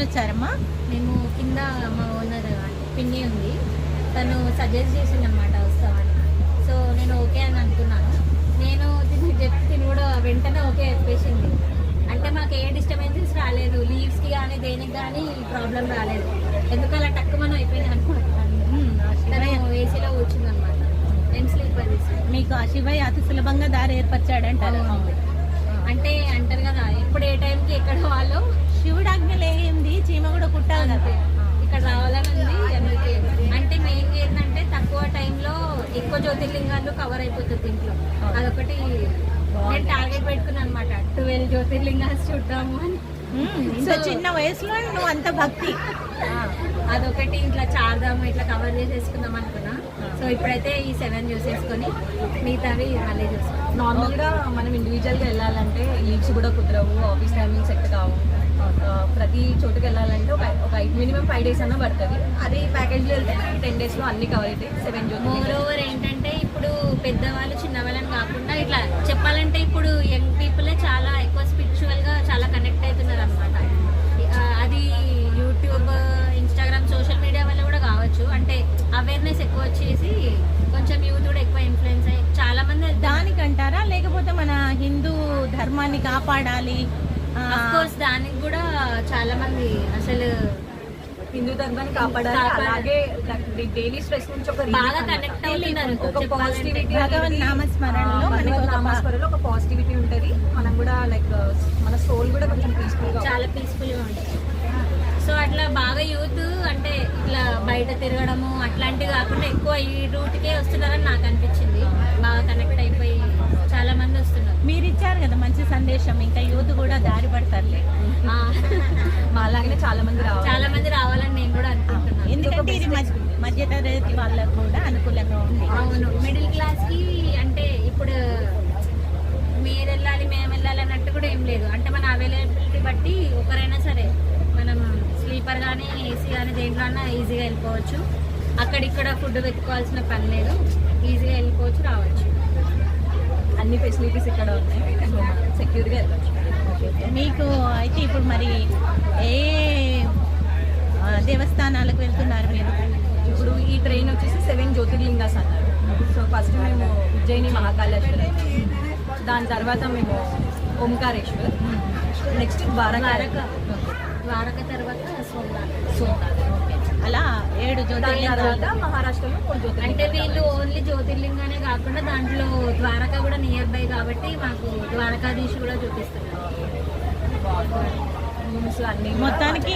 వచ్చారమ్మా? మేము కింద మా ఓనర్ పిన్ని ఉంది, తను సజెస్ట్ చేసింది అనమాట వస్తామని. సో నేను ఓకే అని అనుకున్నాను. నేను తిని చెప్తే తిని కూడా వెంటనే ఓకే చెప్పేసింది. అంటే మాకు ఏ డిస్టర్బెన్సెస్ రాలేదు, లీవ్స్కి కానీ దేనికి కానీ ప్రాబ్లం రాలేదు. ఎందుకు అలా టక్కు మనం అయిపోయింది అనుకుంటున్నాను. తను ఏసీలో కూర్చుంది అనమాట, నేను స్లీపర్ తీసుకున్నాను. మీకు ఆ శివయ్య అతి సులభంగా దారి ఏర్పరిచాడంటారు. అంటే అంటారు కదా, ఎప్పుడు ఏ టైంకి ఎక్కడ వాళ్ళో శివుడు ఆజ్ఞలు ఏంది, చీమ కూడా కుట్టాలి కదా. ఇక్కడ రావాలని ఉంది. అందుకే అంటే మెయిన్ ఏంటంటే తక్కువ టైంలో ఎక్కువ జ్యోతిర్లింగాలు కవర్ అయిపోతుంది దీంట్లో. అదొకటి నేను టార్గెట్ పెట్టుకున్నాను అనమాట, 12 జ్యోతిర్లింగాలు చూద్దాము అని. ఇంత చిన్న వయసులో నువ్వు అంత భక్తి. అదొకటి ఇట్లా చార్దాము ఇట్లా కవర్ చేసేసుకుందాం అనుకున్నా. సో ఇప్పుడైతే ఈ 7 చూసేసుకొని మిగతావి మళ్ళీ చూస్తాం. నార్మల్గా మనం ఇండివిజువల్గా వెళ్ళాలంటే లీవ్స్ కూడా కుదరవు, ఆఫీస్ టైమింగ్ సెట్ కావు. ప్రతి చోటుకి వెళ్ళాలంటే ఒక మినిమం 5 days అన్నా పడుతుంది. అదే ప్యాకేజ్లో వెళ్తే 10 daysలో అన్ని కవర్ అవుతాయి. 7 మోర్ ఓవర్ ఏంటంటే ఇప్పుడు పెద్దవాళ్ళు చిన్నవాళ్ళని కాకుండా ఇట్లా చెప్పాలంటే ఇప్పుడు యంగ్ పీపులే చాలా ఎక్కువ స్పిరిచువల్గా చాలా కనెక్ట్ అవుతున్నారు అనమాట. అది యూట్యూబ్, ఇన్స్టాగ్రామ్, సోషల్ మీడియా వల్ల కూడా కావచ్చు. అంటే అవేర్నెస్ ఎక్కువ వచ్చేసి కొంచెం యూత్ కూడా ఎక్కువ ఇన్ఫ్లుయెన్స్ అయ్యి చాలా మంది దానికంటారా, లేకపోతే మన హిందూ ధర్మాన్ని కాపాడాలి కోర్స్ దానికి కూడా చాలా మంది అసలు హిందూ ధర్మాన్ని కాపాడాలి. అలాగే డైలీ స్ట్రెస్ నుంచి ఒక బాగా కనెక్ట్ అవుతున్నారు. ఒక పాజిటివిటీ, భగవన్ నామస్మరణలో నామస్మరణలో ఒక పాజిటివిటీ ఉంటుంది. మనం కూడా లైక్ మన సోల్ కూడా కొంచెం పీస్ఫుల్గా, చాలా పీస్ఫుల్గా ఉంటుంది. సో అట్లా బాగా యూత్ అంటే ఇట్లా బయట తిరగడము అట్లాంటివి కాకుండా ఎక్కువ ఈ రూట్కే వస్తున్నారని నాకు అనిపించింది. బాగా కనెక్ట్ అయిపోయి చాలా మంది వస్తున్నారు. మీరు ఇచ్చారు కదా మంచి సందేశం, ఇంకా యూత్ కూడా దారి పడతారులే. మా అలాగనే చాలా మంది రావాలని నేను కూడా అనుకుంటున్నాను. ఎందుకంటే ఇది మధ్యతరగతి వాళ్ళకు కూడా అనుకూలంగా ఉంది. అవును, మిడిల్ క్లాస్కి అంటే ఇప్పుడు మీరు వెళ్ళాలి మేము వెళ్ళాలి అన్నట్టు కూడా ఏం లేదు. అంటే మన అవైలబిలిటీ బట్టి ఒకరైనా సరే మనం స్లీపర్ కానీ ఏసీ కానీ దేంట్లో అన్నా ఈజీగా వెళ్ళిపోవచ్చు. అక్కడిక్కడ ఫుడ్ పెట్టుకోవాల్సిన పని లేదు, ఈజీగా వెళ్ళిపోవచ్చు, రావచ్చు. అన్ని ఫెసిలిటీస్ ఇక్కడ ఉన్నాయి, సెక్యూర్గా వెళ్ళవచ్చు. మీకు అయితే ఇప్పుడు మరి ఏ దేవస్థానాలకు వెళ్తున్నారు మీరు? ఇప్పుడు ఈ ట్రైన్ వచ్చేసి 7 జ్యోతిర్లింగాస్ అన్నారు. సో ఫస్ట్ మేము ఉజ్జయిని మహాకాళేశ్వరం, దాని తర్వాత మేము ఓంకారేశ్వర్, నెక్స్ట్ ద్వారక తర్వాత సోమనాథ్. అలా 7 తర్వాత మహారాష్ట్రలో అంటే వీళ్ళు ఓన్లీ జ్యోతిర్లింగానే కాకుండా దాంట్లో ద్వారకా కూడా నియర్ బై కాబట్టి మాకు ద్వారకాధీశ్ కూడా చూపిస్తున్నారు. అన్ని మొత్తానికి